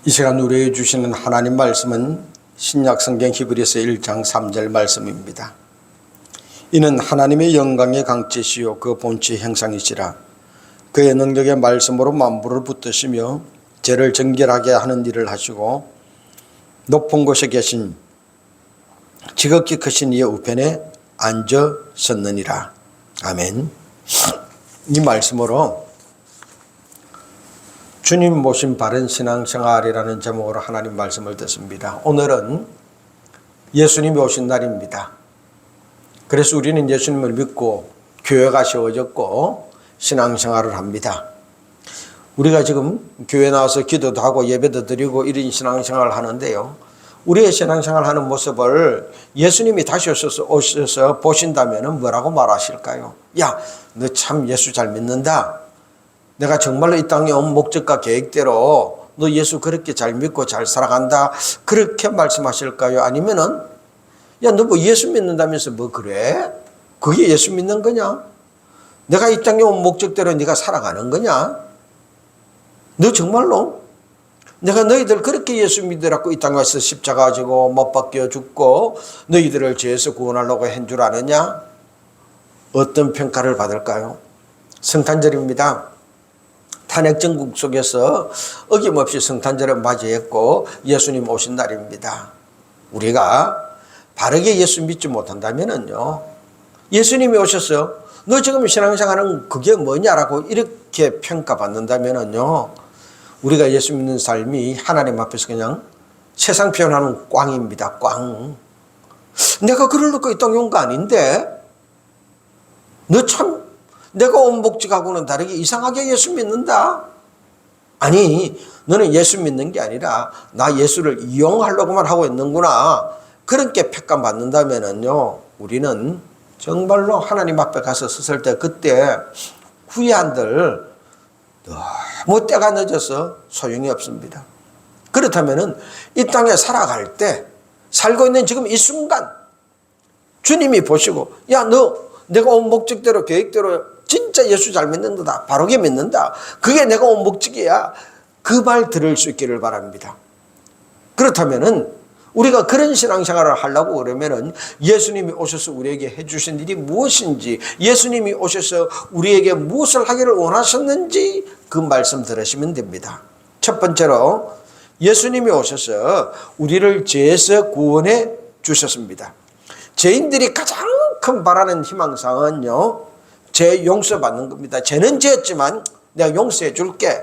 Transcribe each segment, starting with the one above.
이 시간 우리에게 주시는 하나님 말씀은 신약 성경 히브리서 1장 3절 말씀입니다. 이는 하나님의 영광의 강체시요 그 본체의 형상이시라. 그의 능력의 말씀으로 만물을 붙드시며 죄를 정결하게 하는 일을 하시고 높은 곳에 계신 지극히 크신 이의 우편에 앉으셨느니라. 아멘. 이 말씀으로 주님 모신 바른 신앙생활이라는 제목으로 하나님 말씀을 듣습니다. 오늘은 예수님이 오신 날입니다. 그래서 우리는 예수님을 믿고 교회가 세워졌고 신앙생활을 합니다. 우리가 지금 교회 나와서 기도도 하고 예배도 드리고 이런 신앙생활을 하는데요. 우리의 신앙생활 하는 모습을 예수님이 다시 오셔서 보신다면 뭐라고 말하실까요? 야, 너 참 예수 잘 믿는다. 내가 정말로 이 땅에 온 목적과 계획대로 너 예수 그렇게 잘 믿고 잘 살아간다. 그렇게 말씀하실까요? 아니면은 야, 너 뭐 예수 믿는다면서 뭐 그래? 그게 예수 믿는 거냐? 내가 이 땅에 온 목적대로 네가 살아가는 거냐? 너 정말로 내가 너희들 그렇게 예수 믿으라고 이 땅에 와서 십자가 지고 못 박혀 죽고 너희들을 죄에서 구원하려고 한 줄 아느냐? 어떤 평가를 받을까요? 성탄절입니다. 탄핵정국 속에서 어김없이 성탄절을 맞이했고 예수님 오신 날입니다. 우리가 바르게 예수 믿지 못한다면요, 예수님이 오셔서 너 지금 신앙생활은 그게 뭐냐라고 이렇게 평가받는다면요, 우리가 예수 믿는 삶이 하나님 앞에서 그냥 세상 표현하는 꽝입니다. 꽝. 내가 그를 놓고 이 땅에 온 거 아닌데 너 참 내가 온 목적하고는 다르게 이상하게 예수 믿는다. 아니, 너는 예수 믿는 게 아니라 나 예수를 이용하려고만 하고 있는구나. 그렇게 평가받는다면요, 우리는 정말로 하나님 앞에 가서 섰을 때 그때 후회한들 너무 때가 늦어서 소용이 없습니다. 그렇다면은 이 땅에 살아갈 때 살고 있는 지금 이 순간 주님이 보시고 야, 너 내가 온 목적대로 계획대로 진짜 예수 잘 믿는다. 바르게 믿는다. 그게 내가 온 목적이야. 그 말 들을 수 있기를 바랍니다. 그렇다면은 우리가 그런 신앙생활을 하려고 그러면은 예수님이 오셔서 우리에게 해주신 일이 무엇인지, 예수님이 오셔서 우리에게 무엇을 하기를 원하셨는지 그 말씀 들으시면 됩니다. 첫 번째로 예수님이 오셔서 우리를 죄에서 구원해 주셨습니다. 죄인들이 가장 큰 바라는 희망사항은요, 죄 용서받는 겁니다. 죄는 죄였지만 내가 용서해 줄게.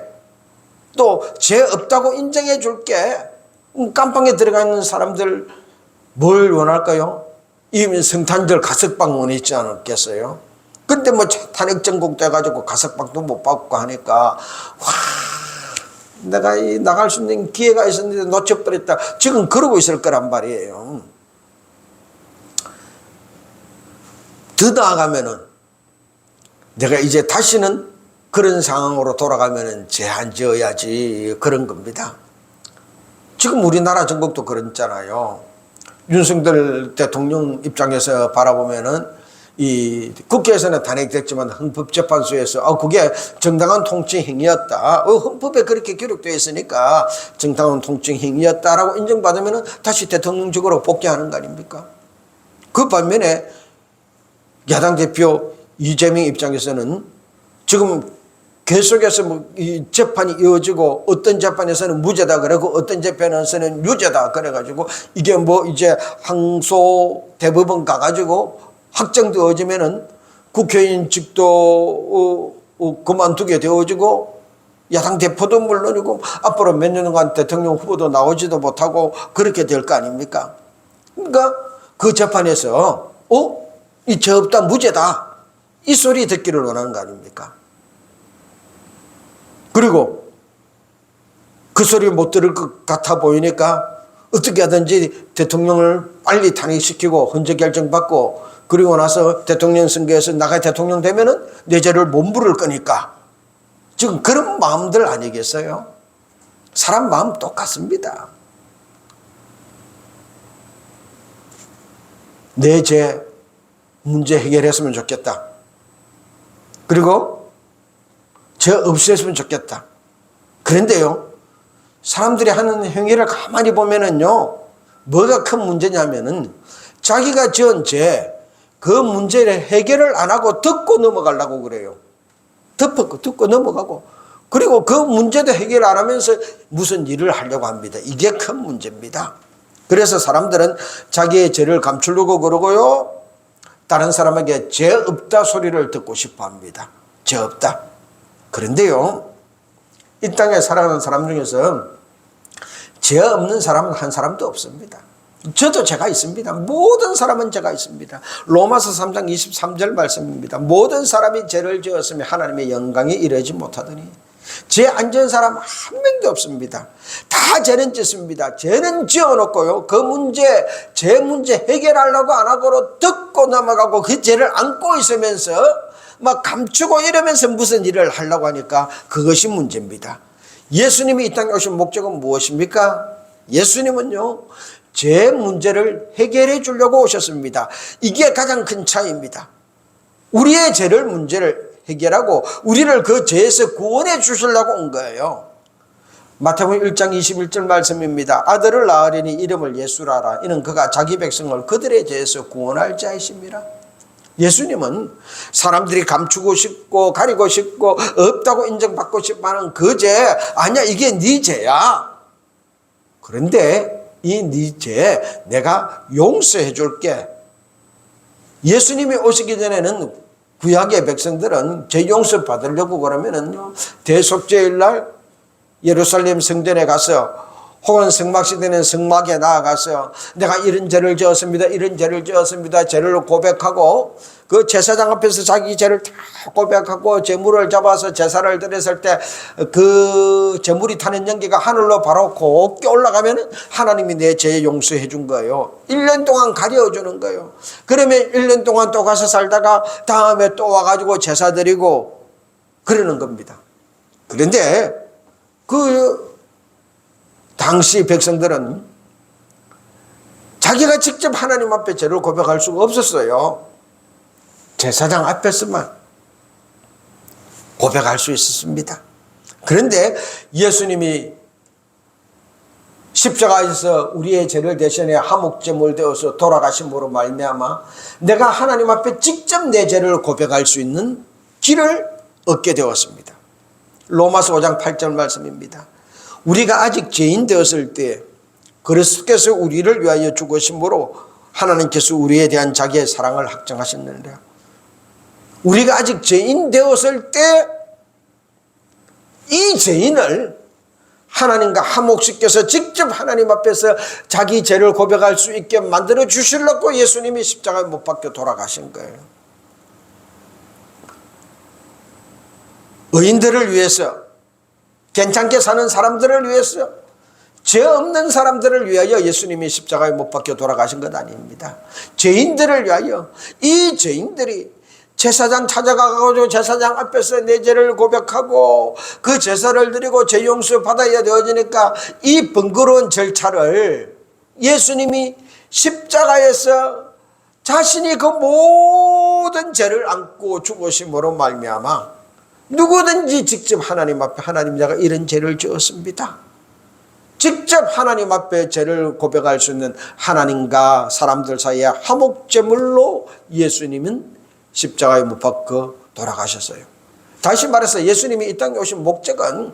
또 죄 없다고 인정해 줄게. 깜빵에 들어가 있는 사람들 뭘 원할까요? 이미 성탄절 가석방 원했지 않았겠어요? 근데 뭐 탄핵정국 돼가지고 가석방도 못 받고 하니까 와, 내가 나갈 수 있는 기회가 있었는데 놓쳐버렸다. 지금 그러고 있을 거란 말이에요. 더 나아가면은 내가 이제 다시는 그런 상황으로 돌아가면은 죄 안 지어야지, 그런 겁니다. 지금 우리나라 전국도 그렇잖아요. 윤석열 대통령 입장에서 바라보면은 이 국회에서는 탄핵됐지만 헌법재판소에서 그게 정당한 통치 행위였다. 헌법에 그렇게 기록되어 있으니까 정당한 통치 행위였다라고 인정받으면은 다시 대통령직으로 복귀하는 거 아닙니까? 그 반면에 야당 대표 이재명 입장에서는 지금 계속해서 이 재판이 이어지고 어떤 재판에서는 무죄다 그러고 어떤 재판에서는 유죄다 그래가지고 이게 이제 항소 대법원 가가지고 확정되어지면은 국회의원직도 그만두게 되어지고 야당 대표도 물론이고 앞으로 몇 년간 대통령 후보도 나오지도 못하고 그렇게 될 거 아닙니까? 그러니까 그 재판에서 이 죄 없다 무죄다 이 소리 듣기를 원하는 거 아닙니까? 그리고 그 소리 못 들을 것 같아 보이니까 어떻게 하든지 대통령을 빨리 탄핵시키고 헌재결정 받고 그리고 나서 대통령 선거에서 나가 대통령 되면은 내 죄를 못 물을 거니까 지금 그런 마음들 아니겠어요? 사람 마음 똑같습니다. 내 죄 문제 해결했으면 좋겠다. 그리고 죄 없애했으면 좋겠다. 그런데요, 사람들이 하는 행위를 가만히 보면은요, 뭐가 큰 문제냐면은 자기가 지은 죄, 그 문제를 해결을 안 하고 듣고 넘어가려고 그래요. 듣고 넘어가고, 그리고 그 문제도 해결 안 하면서 무슨 일을 하려고 합니다. 이게 큰 문제입니다. 그래서 사람들은 자기의 죄를 감추려고 그러고요, 다른 사람에게 죄 없다 소리를 듣고 싶어 합니다. 죄 없다. 그런데요, 이 땅에 살아가는 사람 중에서 죄 없는 사람은 한 사람도 없습니다. 저도 죄가 있습니다. 모든 사람은 죄가 있습니다. 로마서 3장 23절 말씀입니다. 모든 사람이 죄를 지었으며 하나님의 영광에 이르지 못하더니 죄 안 지은 사람 한 명도 없습니다. 다 죄는 짓습니다. 죄는 지어놓고요, 그 문제, 죄 문제 해결하려고 안 하고 듣고 넘어가고 그 죄를 안고 있으면서 막 감추고 이러면서 무슨 일을 하려고 하니까 그것이 문제입니다. 예수님이 이 땅에 오신 목적은 무엇입니까? 예수님은요, 죄 문제를 해결해 주려고 오셨습니다. 이게 가장 큰 차이입니다. 우리의 죄를 문제를 해결하고 우리를 그 죄에서 구원해 주시려고 온 거예요. 마태복음 1장 21절 말씀입니다. 아들을 낳으리니 이름을 예수라 하라. 이는 그가 자기 백성을 그들의 죄에서 구원할 자이심이라. 예수님은 사람들이 감추고 싶고 가리고 싶고 없다고 인정받고 싶어하는 그 죄, 아니야, 이게 네 죄야. 그런데 이 네 죄 내가 용서해 줄게. 예수님이 오시기 전에는 구약의 백성들은 죄 용서 받으려고 그러면은요, 대속죄일 예루살렘 성전에 가서 혹은 성막시대는 성막에 나아가서 내가 이런 죄를 지었습니다, 이런 죄를 지었습니다, 죄를 고백하고 그 제사장 앞에서 자기 죄를 다 고백하고 제물을 잡아서 제사를 드렸을 때 그 제물이 타는 연기가 하늘로 바로 곱게 올라가면 하나님이 내 죄 용서해 준 거예요. 1년 동안 가려주는 거예요. 그러면 1년 동안 또 가서 살다가 다음에 또 와가지고 제사 드리고 그러는 겁니다. 그런데 그 당시 백성들은 자기가 직접 하나님 앞에 죄를 고백할 수가 없었어요. 제사장 앞에서만 고백할 수 있었습니다. 그런데 예수님이 십자가에서 우리의 죄를 대신해 화목제물 되어서 돌아가심으로 말미암아 내가 하나님 앞에 직접 내 죄를 고백할 수 있는 길을 얻게 되었습니다. 로마서 5장 8절 말씀입니다. 우리가 아직 죄인 되었을 때 그리스도께서 우리를 위하여 죽으심으로 하나님께서 우리에 대한 자기의 사랑을 확정하셨느니라. 우리가 아직 죄인 되었을 때 이 죄인을 하나님과 화목시켜서 직접 하나님 앞에서 자기 죄를 고백할 수 있게 만들어 주시려고 예수님이 십자가에 못 박혀 돌아가신 거예요. 의인들을 위해서, 괜찮게 사는 사람들을 위해서, 죄 없는 사람들을 위하여 예수님이 십자가에 못 박혀 돌아가신 것 아닙니다. 죄인들을 위하여, 이 죄인들이 제사장 찾아가가지고 제사장 앞에서 내 죄를 고백하고 그 제사를 드리고 죄 용서 받아야 되어지니까 이 번거로운 절차를 예수님이 십자가에서 자신이 그 모든 죄를 안고 죽으심으로 말미암아 누구든지 직접 하나님 앞에, 하나님 내가 이런 죄를 지었습니다, 직접 하나님 앞에 죄를 고백할 수 있는 하나님과 사람들 사이의 화목제물로 예수님은 십자가에 못 박혀 돌아가셨어요. 다시 말해서 예수님이 이 땅에 오신 목적은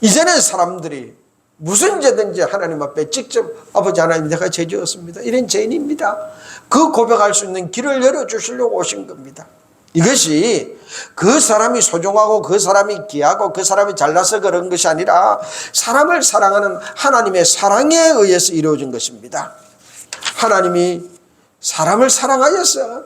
이제는 사람들이 무슨 죄든지 하나님 앞에 직접 아버지 하나님 내가 죄 지었습니다, 이런 죄인입니다, 그 고백할 수 있는 길을 열어주시려고 오신 겁니다. 이것이 그 사람이 소중하고 그 사람이 귀하고 그 사람이 잘나서 그런 것이 아니라 사람을 사랑하는 하나님의 사랑에 의해서 이루어진 것입니다. 하나님이 사람을 사랑하여서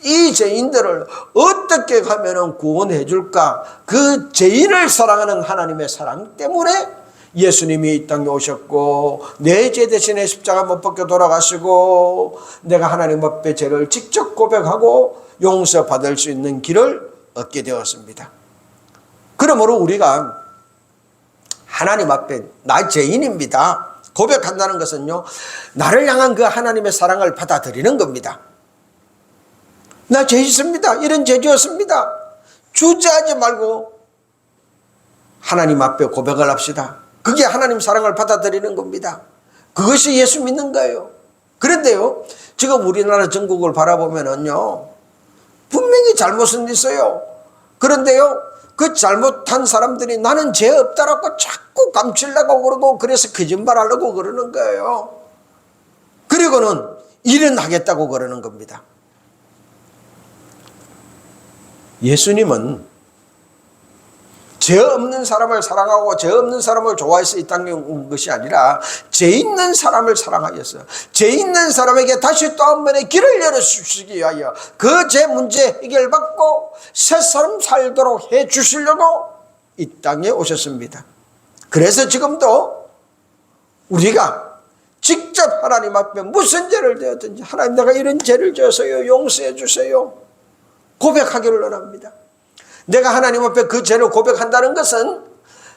이 죄인들을 어떻게 하면 구원해 줄까, 그 죄인을 사랑하는 하나님의 사랑 때문에 예수님이 이 땅에 오셨고 내 죄 대신에 십자가 못 박혀 돌아가시고 내가 하나님 앞에 죄를 직접 고백하고 용서받을 수 있는 길을 얻게 되었습니다. 그러므로 우리가 하나님 앞에 나 죄인입니다 고백한다는 것은요, 나를 향한 그 하나님의 사랑을 받아들이는 겁니다. 나 죄 있습니다, 이런 죄 지었습니다, 주저하지 말고 하나님 앞에 고백을 합시다. 그게 하나님 사랑을 받아들이는 겁니다. 그것이 예수 믿는 거예요. 그런데요, 지금 우리나라 전국을 바라보면은요, 분명히 잘못은 있어요. 그런데요, 그 잘못한 사람들이 나는 죄 없다라고 자꾸 감추려고 그러고, 그래서 거짓말하려고 그러는 거예요. 그리고는 일은 하겠다고 그러는 겁니다. 예수님은 죄 없는 사람을 사랑하고 죄 없는 사람을 좋아해서 이 땅에 온 것이 아니라 죄 있는 사람을 사랑하여서 죄 있는 사람에게 다시 또 한 번의 길을 열어주시기 위하여 그 죄 문제 해결받고 새 사람 살도록 해주시려고 이 땅에 오셨습니다. 그래서 지금도 우리가 직접 하나님 앞에 무슨 죄를 지었든지 하나님 내가 이런 죄를 지어서요 용서해 주세요 고백하기를 원합니다. 내가 하나님 앞에 그 죄를 고백한다는 것은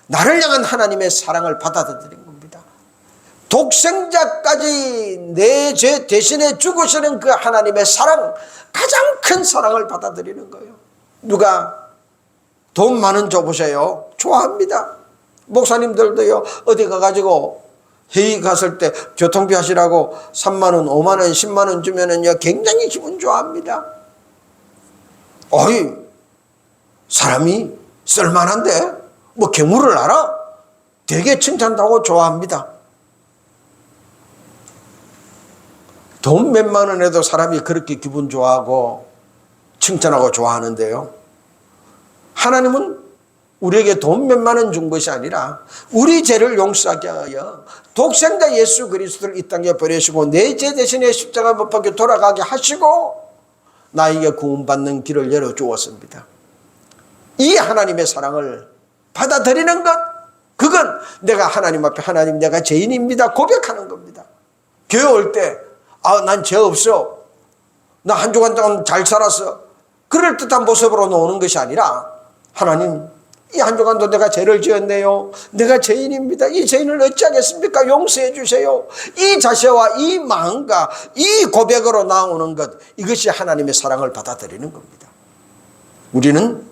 나를 향한 하나님의 사랑을 받아들이는 겁니다. 독생자까지 내 죄 대신에 죽으시는 그 하나님의 사랑, 가장 큰 사랑을 받아들이는 거예요. 누가 돈 많은 줘보세요. 좋아합니다. 목사님들도요, 어디 가가지고 회의 갔을 때 교통비 하시라고 3만 원, 5만 원, 10만 원 주면은요, 굉장히 기분 좋아합니다. 어이, 사람이 쓸만한데 뭐 괴물을 알아? 되게 칭찬하고 좋아합니다. 돈 몇만 원에도 사람이 그렇게 기분 좋아하고 칭찬하고 좋아하는데요, 하나님은 우리에게 돈 몇만 원 준 것이 아니라 우리 죄를 용서하게 하여 독생자 예수 그리스도를 이 땅에 보내시고 내 죄 대신에 십자가 못 박혀 돌아가게 하시고 나에게 구원받는 길을 열어주었습니다. 이 하나님의 사랑을 받아들이는 것, 그건 내가 하나님 앞에 하나님 내가 죄인입니다 고백하는 겁니다. 교회 올 때 난 죄 없어, 나 한 주간 동안 잘 살았어, 그럴듯한 모습으로 나오는 것이 아니라 하나님 이 한 주간도 내가 죄를 지었네요, 내가 죄인입니다, 이 죄인을 어찌하겠습니까, 용서해 주세요, 이 자세와 이 마음과 이 고백으로 나오는 것, 이것이 하나님의 사랑을 받아들이는 겁니다. 우리는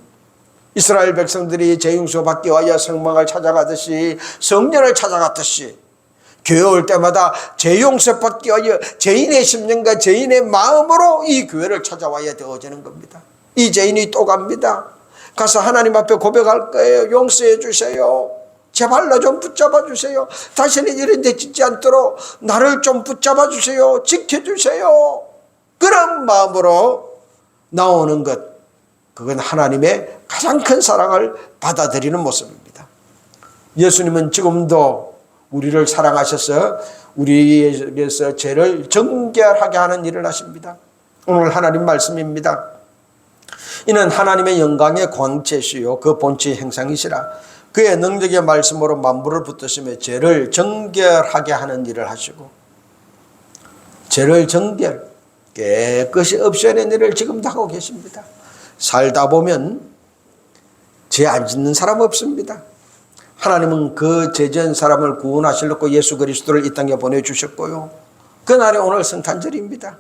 이스라엘 백성들이 죄 용서 받기 위하여 성막을 찾아가듯이 성전을 찾아갔듯이 교회 올 때마다 죄 용서 받기 위하여 죄인의 심령과 죄인의 마음으로 이 교회를 찾아와야 되어지는 겁니다. 이 죄인이 또 갑니다. 가서 하나님 앞에 고백할 거예요. 용서해 주세요, 제발 나 좀 붙잡아 주세요, 다시는 이런 데 짓지 않도록 나를 좀 붙잡아 주세요, 지켜주세요, 그런 마음으로 나오는 것, 그건 하나님의 가장 큰 사랑을 받아들이는 모습입니다. 예수님은 지금도 우리를 사랑하셔서 우리에게서 죄를 정결하게 하는 일을 하십니다. 오늘 하나님 말씀입니다. 이는 하나님의 영광의 광채시요 그 본체의 행상이시라. 그의 능력의 말씀으로 만물을 붙드시며 죄를 정결하게 하는 일을 하시고, 죄를 정결, 깨끗이 없애는 일을 지금도 하고 계십니다. 살다 보면 죄 안 짓는 사람 없습니다. 하나님은 그 죄 지은 사람을 구원하시려고 예수 그리스도를 이 땅에 보내주셨고요, 그날이 오늘 성탄절입니다.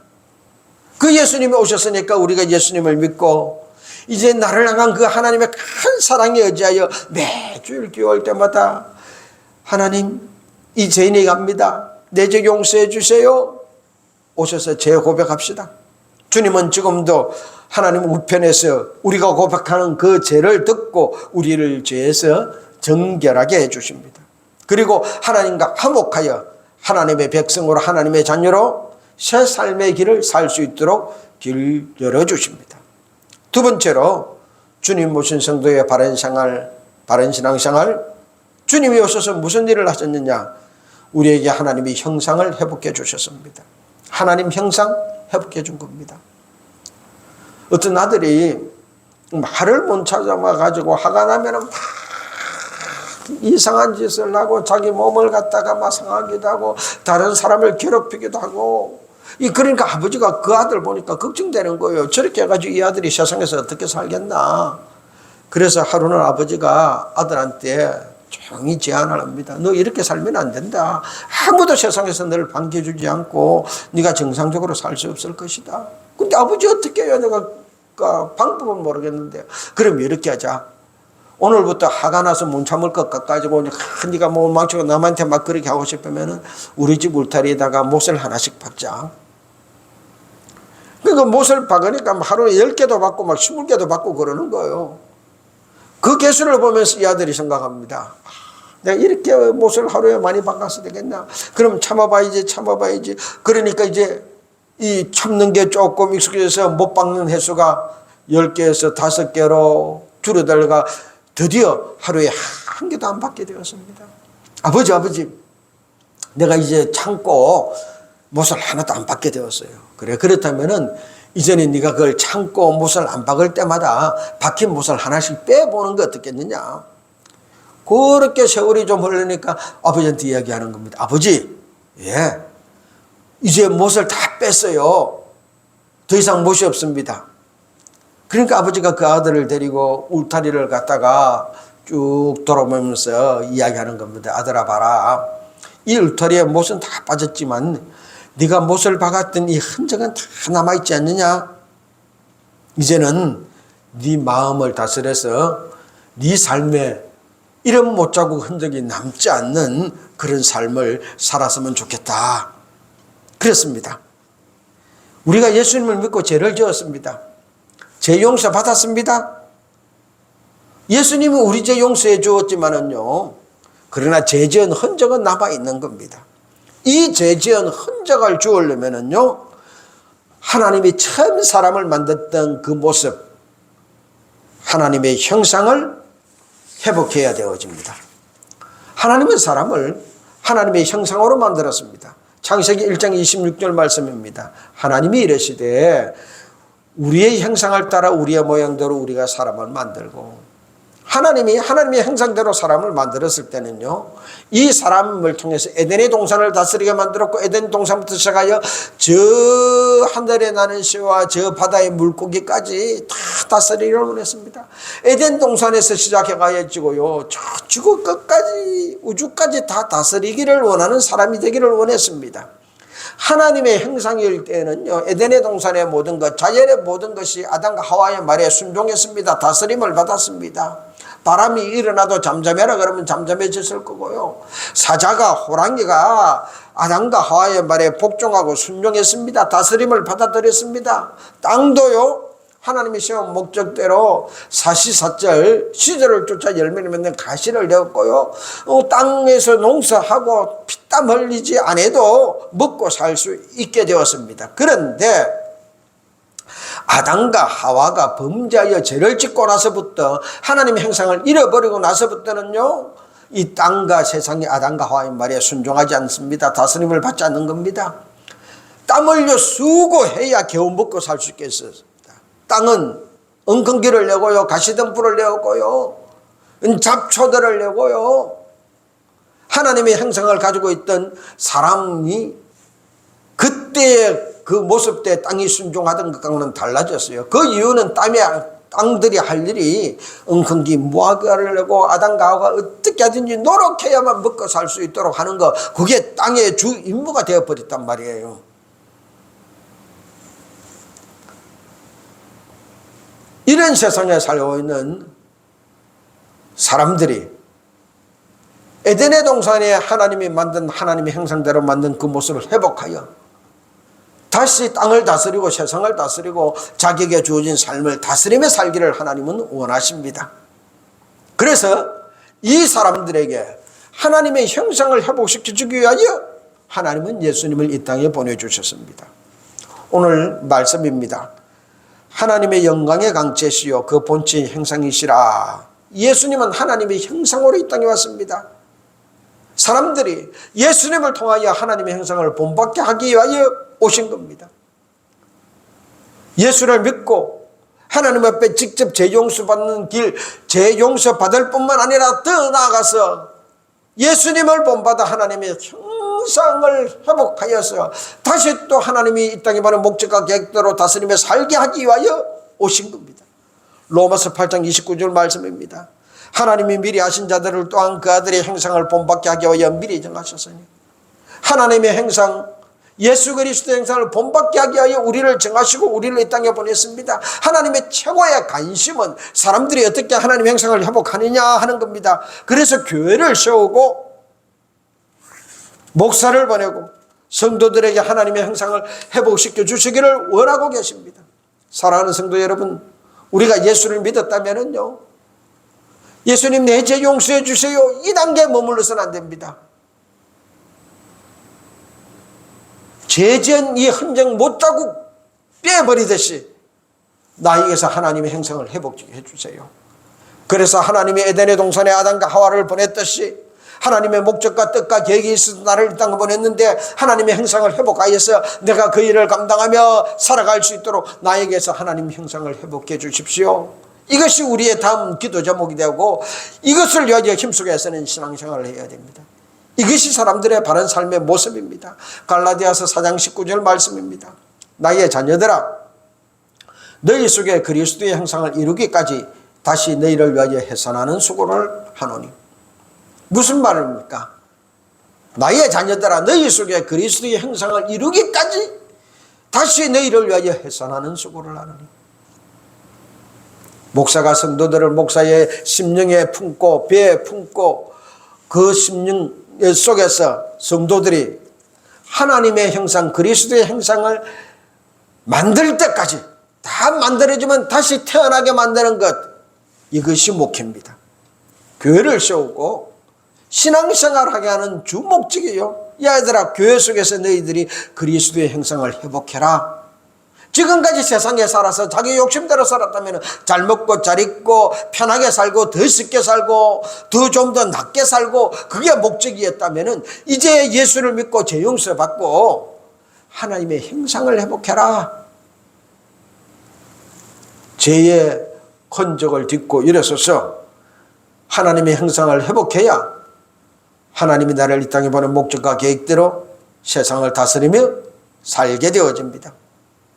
그 예수님이 오셨으니까 우리가 예수님을 믿고 이제 나를 향한 그 하나님의 큰 사랑에 의지하여 매주일 교회 올 때마다 하나님 이 죄인이 갑니다, 내 죄 용서해 주세요, 오셔서 죄 고백합시다. 주님은 지금도 하나님 우편에서 우리가 고백하는 그 죄를 듣고 우리를 죄에서 정결하게 해주십니다. 그리고 하나님과 화목하여 하나님의 백성으로 하나님의 자녀로 새 삶의 길을 살 수 있도록 길 열어주십니다. 두 번째로 주님 모신 성도의 바른 생활, 바른 신앙생활, 주님이 오셔서 무슨 일을 하셨느냐, 우리에게 하나님이 형상을 회복해 주셨습니다. 하나님 형상 회복해 준 겁니다. 어떤 아들이 말을 못 찾아와가지고 화가 나면은 막 이상한 짓을 하고 자기 몸을 갖다가 막 상하기도 하고 다른 사람을 괴롭히기도 하고, 그러니까 아버지가 그 아들 보니까 걱정되는 거예요. 저렇게 해가지고 이 아들이 세상에서 어떻게 살겠나. 그래서 하루는 아버지가 아들한테 조용히 제안을 합니다. 너 이렇게 살면 안 된다. 아무도 세상에서 너를 반겨주지 않고 네가 정상적으로 살 수 없을 것이다. 근데 아버지 어떻게 해요? 내가 방법은 모르겠는데. 그럼 이렇게 하자. 오늘부터 화가 나서 못 참을 것 같아가지고 네가 뭐 망치고 남한테 막 그렇게 하고 싶으면은 우리 집 울타리에다가 못을 하나씩 박자. 그러니까 못을 박으니까 하루에 10개도 받고 막 20개도 받고 그러는 거예요. 그 개수를 보면서 이 아들이 생각합니다. 내가 이렇게 못을 하루에 많이 박아서 되겠나? 그럼 참아봐야지. 그러니까 이제 이 참는 게 조금 익숙해져서 못 박는 횟수가 10개에서 5개로 줄어들어가 드디어 하루에 한 개도 안 받게 되었습니다. 아버지, 내가 이제 참고 못을 하나도 안 받게 되었어요. 그래, 그렇다면은 이제는 네가 그걸 참고 못을 안 박을 때마다 박힌 못을 하나씩 빼보는 거 어떻겠느냐. 그렇게 세월이 좀 흐르니까 아버지한테 이야기하는 겁니다. 아버지, 이제 못을 다 뺐어요. 더 이상 못이 없습니다. 그러니까 아버지가 그 아들을 데리고 울타리를 갖다가 쭉 돌아보면서 이야기하는 겁니다. 아들아 봐라. 이 울타리에 못은 다 빠졌지만 네가 못을 박았던 이 흔적은 다 남아있지 않느냐. 이제는 네 마음을 다스려서 네 삶에 이런 못자국 흔적이 남지 않는 그런 삶을 살았으면 좋겠다. 그랬습니다. 우리가 예수님을 믿고 죄를 지었습니다. 죄 용서 받았습니다. 예수님은 우리 죄 용서해 주었지만은요, 그러나 죄 지은 흔적은 남아있는 겁니다. 이 죄 지은 흔적을 주우려면은요, 하나님이 처음 사람을 만들었던 그 모습, 하나님의 형상을 회복해야 되어집니다. 하나님은 사람을 하나님의 형상으로 만들었습니다. 창세기 1장 26절 말씀입니다. 하나님이 이르시되 우리의 형상을 따라 우리의 모양대로 우리가 사람을 만들고, 하나님이 하나님의 형상대로 사람을 만들었을 때는요, 이 사람을 통해서 에덴의 동산을 다스리게 만들었고, 에덴 동산부터 시작하여 저 하늘에 나는 새와 저 바다의 물고기까지 다 다스리기를 원했습니다. 에덴 동산에서 시작해가지고요, 저 지구 끝까지 우주까지 다 다스리기를 원하는 사람이 되기를 원했습니다. 하나님의 형상일 때는요, 에덴의 동산의 모든 것, 자연의 모든 것이 아담과 하와의 말에 순종했습니다. 다스림을 받았습니다. 바람이 일어나도 잠잠해라 그러면 잠잠해졌을 거고요. 사자가, 호랑이가 아담과 하와의 말에 복종하고 순종했습니다. 다스림을 받아들였습니다. 땅도요, 하나님이 세운 목적대로 사시사철 시절을 쫓아 열매를 맺는 가시를 내었고요, 땅에서 농사하고 피땀 흘리지 않아도 먹고 살 수 있게 되었습니다. 그런데 아담과 하와가 범죄하여 죄를 짓고 나서부터, 하나님의 형상을 잃어버리고 나서부터는요, 이 땅과 세상이 아담과 하와의 말에 순종하지 않습니다. 다스림을 받지 않는 겁니다. 땀 흘려 수고해야 겨우 먹고 살 수 있겠습니다. 땅은 엉겅기를 내고요, 가시덤불을 내고요, 잡초들을 내고요. 하나님의 형상을 가지고 있던 사람이 그때의 그 모습 때 땅이 순종하던 것과는 달라졌어요. 그 이유는 땅들이 할 일이 엉겅기 무화과를 내고 아담과 하와가 어떻게 하든지 노력해야만 먹고 살 수 있도록 하는 거, 그게 땅의 주 임무가 되어버렸단 말이에요. 이런 세상에 살고 있는 사람들이 에덴의 동산에 하나님이 만든, 하나님의 형상대로 만든 그 모습을 회복하여 다시 땅을 다스리고 세상을 다스리고 자기에게 주어진 삶을 다스리며 살기를 하나님은 원하십니다. 그래서 이 사람들에게 하나님의 형상을 회복시켜주기 위하여 하나님은 예수님을 이 땅에 보내주셨습니다. 오늘 말씀입니다. 하나님의 영광의 강체시요 그 본체의 형상이시라. 예수님은 하나님의 형상으로 이 땅에 왔습니다. 사람들이 예수님을 통하여 하나님의 형상을 본받게 하기 위하여 오신 겁니다. 예수를 믿고 하나님 앞에 직접 죄 용서 받는 길, 죄 용서 받을 뿐만 아니라 더 나아가서 예수님을 본받아 하나님의 형상을 회복하여서 다시 또 하나님이 이 땅에 많은 목적과 계획대로 다스리며 살게 하기 위하여 오신 겁니다. 로마서 8장 29절 말씀입니다. 하나님이 미리 하신 자들을 또한 그 아들의 형상을 본받게 하기 위하여 미리 정하셨으니, 하나님의 형상, 예수 그리스도의 형상을 본받게 하기 위하여 우리를 정하시고 우리를 이 땅에 보냈습니다. 하나님의 최고의 관심은 사람들이 어떻게 하나님의 형상을 회복하느냐 하는 겁니다. 그래서 교회를 세우고 목사를 보내고 성도들에게 하나님의 형상을 회복시켜 주시기를 원하고 계십니다. 사랑하는 성도 여러분, 우리가 예수를 믿었다면요, 예수님 내 죄 용서해 주세요, 이 단계에 머물러서는 안 됩니다. 죄 지은 이 흔적 못자국 빼버리듯이 나에게서 하나님의 형상을 회복해 주세요. 그래서 하나님이 에덴의 동산에 아담과 하와를 보냈듯이 하나님의 목적과 뜻과 계획이 있어서 나를 이 땅에 보냈는데 하나님의 형상을 회복하여서 내가 그 일을 감당하며 살아갈 수 있도록 나에게서 하나님의 형상을 회복해 주십시오. 이것이 우리의 다음 기도 제목이 되고 이것을 위하여 힘쓰게서는 신앙생활을 해야 됩니다. 이것이 사람들의 바른 삶의 모습입니다. 갈라디아서 4장 19절 말씀입니다. 나의 자녀들아, 너희 속에 그리스도의 형상을 이루기까지 다시 너희를 위하여 해산하는 수고를 하노니. 무슨 말입니까? 나의 자녀들아, 너희 속에 그리스도의 형상을 이루기까지 다시 너희를 위하여 해산하는 수고를 하노니. 목사가 성도들을 목사의 심령에 품고 배에 품고 그 심령 속에서 성도들이 하나님의 형상, 그리스도의 형상을 만들 때까지 다 만들어지면 다시 태어나게 만드는 것, 이것이 목회입니다. 교회를 세우고 신앙생활하게 하는 주 목적이에요. 야 얘들아, 교회 속에서 너희들이 그리스도의 형상을 회복해라. 지금까지 세상에 살아서 자기 욕심대로 살았다면 잘 먹고 잘 입고 편하게 살고 더 쉽게 살고 더 좀 더 낫게 살고 그게 목적이었다면 이제 예수를 믿고 죄 용서 받고 하나님의 형상을 회복해라. 죄의 흔적을 딛고 일어서서 하나님의 형상을 회복해야 하나님이 나를 이 땅에 보낸 목적과 계획대로 세상을 다스리며 살게 되어집니다.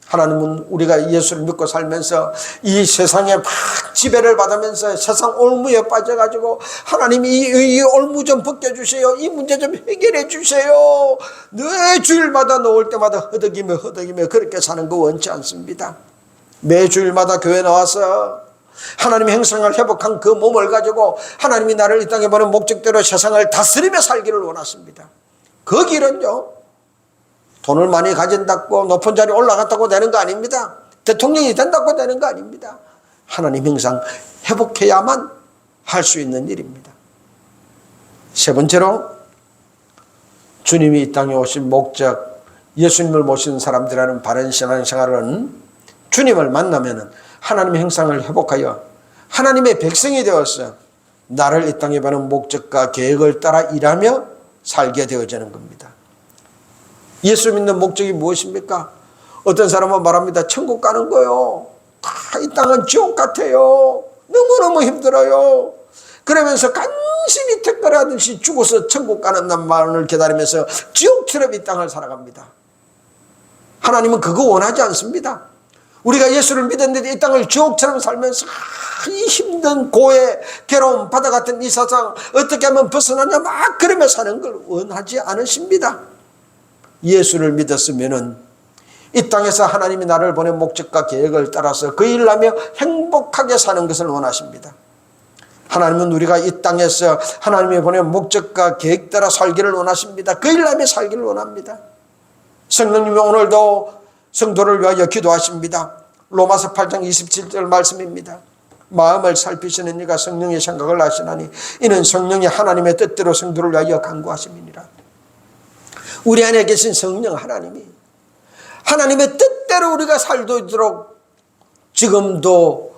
하나님은 우리가 예수를 믿고 살면서 이 세상에 막 지배를 받으면서 세상 올무에 빠져가지고 하나님이 이 올무 좀 벗겨주세요, 이 문제 좀 해결해 주세요, 매 주일마다 나올 때마다 허덕이며 그렇게 사는 거 원치 않습니다. 매 주일마다 교회 나와서 하나님의 형상을 회복한 그 몸을 가지고 하나님이 나를 이 땅에 보낸 목적대로 세상을 다스리며 살기를 원하십니다. 그 길은요, 돈을 많이 가진다고 높은 자리에 올라갔다고 되는 거 아닙니다. 대통령이 된다고 되는 거 아닙니다. 하나님 형상 회복해야만 할 수 있는 일입니다. 세 번째로, 주님이 이 땅에 오신 목적, 예수님을 모신 사람들이라는 바른 신앙생활은 주님을 만나면 하나님의 형상을 회복하여 하나님의 백성이 되어서 나를 이 땅에 보낸 목적과 계획을 따라 일하며 살게 되어지는 겁니다. 예수 믿는 목적이 무엇입니까? 어떤 사람은 말합니다. 천국 가는 거요. 이 땅은 지옥 같아요. 너무너무 힘들어요. 그러면서 간신히 택거리하듯이 죽어서 천국 가는 날만을 기다리면서 지옥처럼 이 땅을 살아갑니다. 하나님은 그거 원하지 않습니다. 우리가 예수를 믿었는데 이 땅을 지옥처럼 살면서 이 힘든 고해, 괴로움, 바다 같은 이 세상 어떻게 하면 벗어나냐 막 그러며 사는 걸 원하지 않으십니다. 예수를 믿었으면은 이 땅에서 하나님이 나를 보낸 목적과 계획을 따라서 그 일을 하며 행복하게 사는 것을 원하십니다. 하나님은 우리가 이 땅에서 하나님이 보낸 목적과 계획 따라 살기를 원하십니다. 그 일을 하며 살기를 원합니다. 성령님이 오늘도 성도를 위하여 기도하십니다. 로마서 8장 27절 말씀입니다. 마음을 살피시는 이가 성령의 생각을 하시나니 이는 성령이 하나님의 뜻대로 성도를 위하여 간구하심이니라. 우리 안에 계신 성령 하나님이 하나님의 뜻대로 우리가 살도록 지금도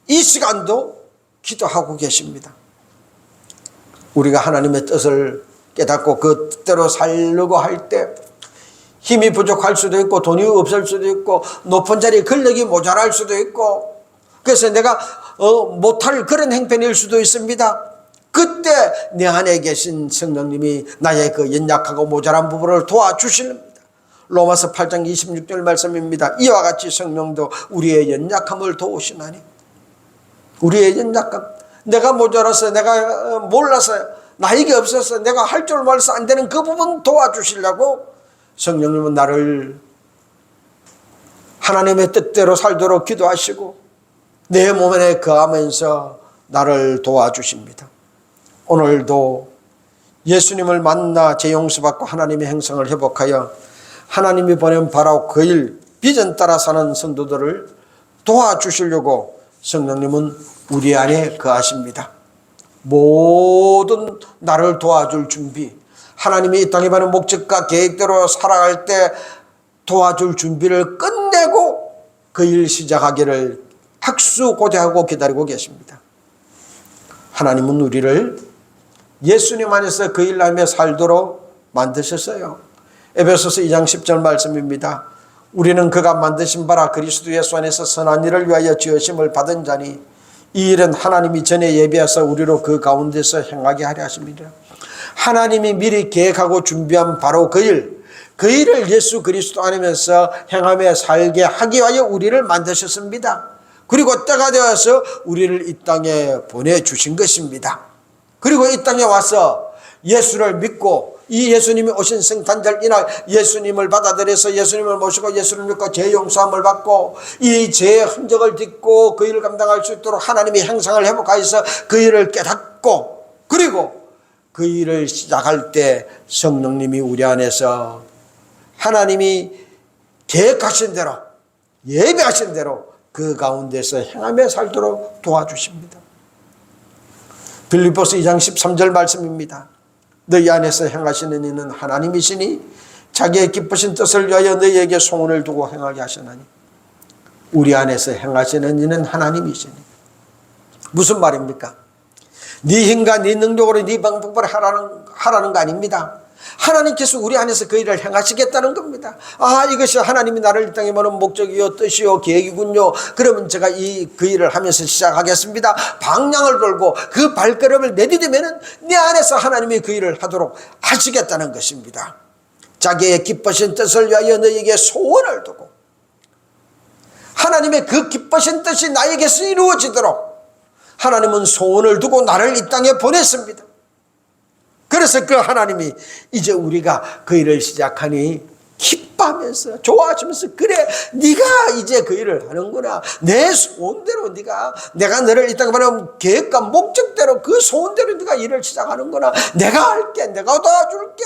이 시간도 기도하고 계십니다. 우리가 하나님의 뜻을 깨닫고 그 뜻대로 살려고 할 때 힘이 부족할 수도 있고 돈이 없을 수도 있고 높은 자리에 권력이 모자랄 수도 있고 그래서 내가 못할 그런 행편일 수도 있습니다. 그때 내 안에 계신 성령님이 나의 그 연약하고 모자란 부분을 도와주십니다. 로마서 8장 26절 말씀입니다. 이와 같이 성령도 우리의 연약함을 도우시나니. 우리의 연약함, 내가 모자라서 내가 몰라서 나에게 없어서 내가 할 줄 몰라서 안 되는 그 부분 도와주시려고 성령님은 나를 하나님의 뜻대로 살도록 기도하시고 내 몸에 거하면서 나를 도와주십니다. 오늘도 예수님을 만나 죄 용서받고 하나님의 행성을 회복하여 하나님이 보낸 바로 그 일 비전 따라 사는 성도들을 도와주시려고 성령님은 우리 안에 거하십니다. 모든 나를 도와줄 준비, 하나님이 이 땅에 받는 목적과 계획대로 살아갈 때 도와줄 준비를 끝내고 그 일 시작하기를 학수고대하고 기다리고 계십니다. 하나님은 우리를 예수님 안에서 그 일 하며 살도록 만드셨어요. 에베소서 2장 10절 말씀입니다. 우리는 그가 만드신 바라 그리스도 예수 안에서 선한 일을 위하여 지으심을 받은 자니 이 일은 하나님이 전에 예비하사 우리로 그 가운데서 행하게 하려 하십니다. 하나님이 미리 계획하고 준비한 바로 그 일을 예수 그리스도 안에서 행하며 살게 하기 위하여 우리를 만드셨습니다. 그리고 때가 되어서 우리를 이 땅에 보내주신 것입니다. 그리고 이 땅에 와서 예수를 믿고 이 예수님이 오신 성탄절 이날 예수님을 받아들여서 예수님을 모시고 예수를 믿고 죄 용서함을 받고 이 죄의 흔적을 딛고 그 일을 감당할 수 있도록 하나님이 형상을 회복하여서 그 일을 깨닫고 그리고 그 일을 시작할 때 성령님이 우리 안에서 하나님이 계획하신 대로 예배하신 대로 그 가운데서 행하며 살도록 도와주십니다. 빌립보서 2장 13절 말씀입니다. 너희 안에서 행하시는 이는 하나님이시니 자기의 기쁘신 뜻을 위하여 너희에게 소원을 두고 행하게 하시나니 우리 안에서 행하시는 이는 하나님이시니 무슨 말입니까? 네 힘과 네 능력으로 네 방법으로 하라는 거 아닙니다. 하나님께서 우리 안에서 그 일을 행하시겠다는 겁니다. 이것이 하나님이 나를 이 땅에 보는 목적이요 뜻이요 계획이군요. 그러면 제가 그 일을 하면서 시작하겠습니다. 방향을 걸고 그 발걸음을 내디디면은 내 안에서 하나님이 그 일을 하도록 하시겠다는 것입니다. 자기의 기쁘신 뜻을 위하여 너에게 소원을 두고 하나님의 그 기쁘신 뜻이 나에게서 이루어지도록 하나님은 소원을 두고 나를 이 땅에 보냈습니다. 그래서 그 하나님이 이제 우리가 그 일을 시작하니 기뻐하면서 좋아하시면서 그래 네가 이제 그 일을 하는구나. 내 소원대로 내가 너를 이 땅에 보내면 계획과 목적대로 그 소원대로 네가 일을 시작하는구나. 내가 할게. 내가 도와줄게.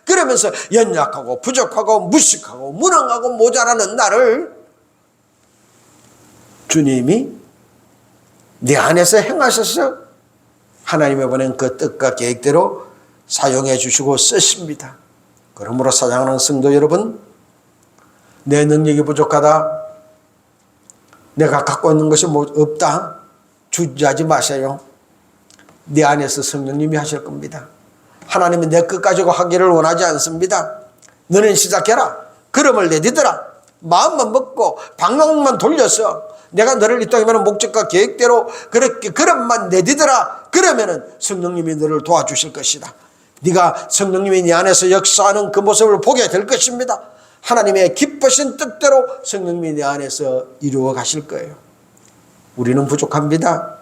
그러면서 연약하고 부족하고 무식하고 무능하고 모자라는 나를 주님이 네 안에서 행하셔서 하나님의 보낸 그 뜻과 계획대로 사용해 주시고 쓰십니다. 그러므로 사랑하는 성도 여러분, 내 능력이 부족하다, 내가 갖고 있는 것이 없다, 주저하지 마세요. 내 안에서 성령님이 하실 겁니다. 하나님은 내 것 가지고 하기를 원하지 않습니다. 너는 시작해라. 걸음을 내디더라. 마음만 먹고 방향만 돌려서 내가 너를 이 땅에 보낸 목적과 계획대로 그렇게 걸음만 내디더라. 그러면은 성령님이 너를 도와주실 것이다. 네가 성령님이 네 안에서 역사하는 그 모습을 보게 될 것입니다. 하나님의 기쁘신 뜻대로 성령님이 내 안에서 이루어 가실 거예요. 우리는 부족합니다.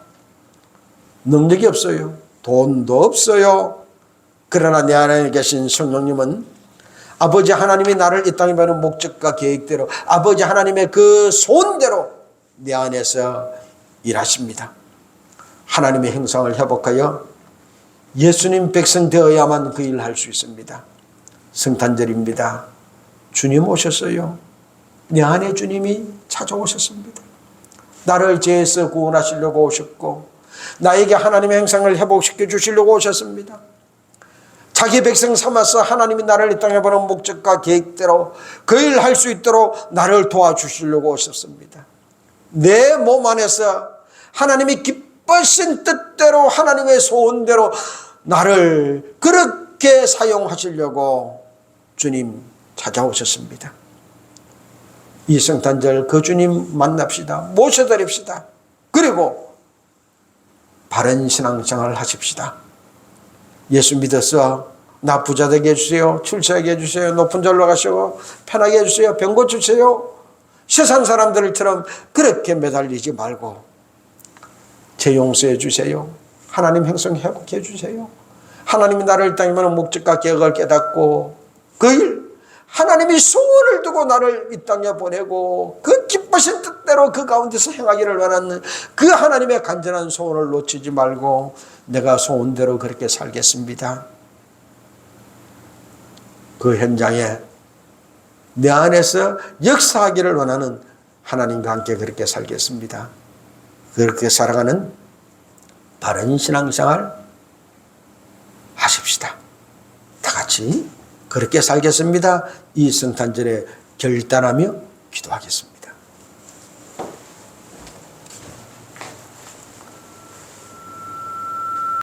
능력이 없어요. 돈도 없어요. 그러나 내 안에 계신 성령님은 아버지 하나님이 나를 이 땅에 보낸 목적과 계획대로 아버지 하나님의 그 소원대로 내 안에서 일하십니다. 하나님의 형상을 회복하여 예수님 백성 되어야만 그 일을 할 수 있습니다. 성탄절입니다. 주님 오셨어요. 내 안에 주님이 찾아오셨습니다. 나를 죄에서 구원하시려고 오셨고 나에게 하나님의 형상을 회복시켜 주시려고 오셨습니다. 자기 백성 삼아서 하나님이 나를 이 땅에 보낸 목적과 계획대로 그 일을 할 수 있도록 나를 도와주시려고 오셨습니다. 내 몸 안에서 하나님이 기쁘신 뜻대로 하나님의 소원대로 나를 그렇게 사용하시려고 주님 찾아오셨습니다. 이 성탄절 그 주님 만납시다. 모셔드립시다. 그리고 바른 신앙생활을 하십시다. 예수 믿어서 나 부자 되게 해주세요. 출세하게 해주세요. 높은 절로 가시고 편하게 해주세요. 병 고쳐주세요. 세상 사람들처럼 그렇게 매달리지 말고 죄 용서해 주세요. 하나님 형성 회복해 주세요. 하나님이 나를 이 땅에 보낸 목적과 계획을 깨닫고 그 일 하나님이 소원을 두고 나를 이 땅에 보내고 그 기쁘신 뜻대로 그 가운데서 행하기를 원하는 그 하나님의 간절한 소원을 놓치지 말고 내가 소원대로 그렇게 살겠습니다. 그 현장에 내 안에서 역사하기를 원하는 하나님과 함께 그렇게 살겠습니다. 그렇게 살아가는 바른 신앙생활 하십시다. 다 같이 그렇게 살겠습니다. 이 성탄절에 결단하며 기도하겠습니다.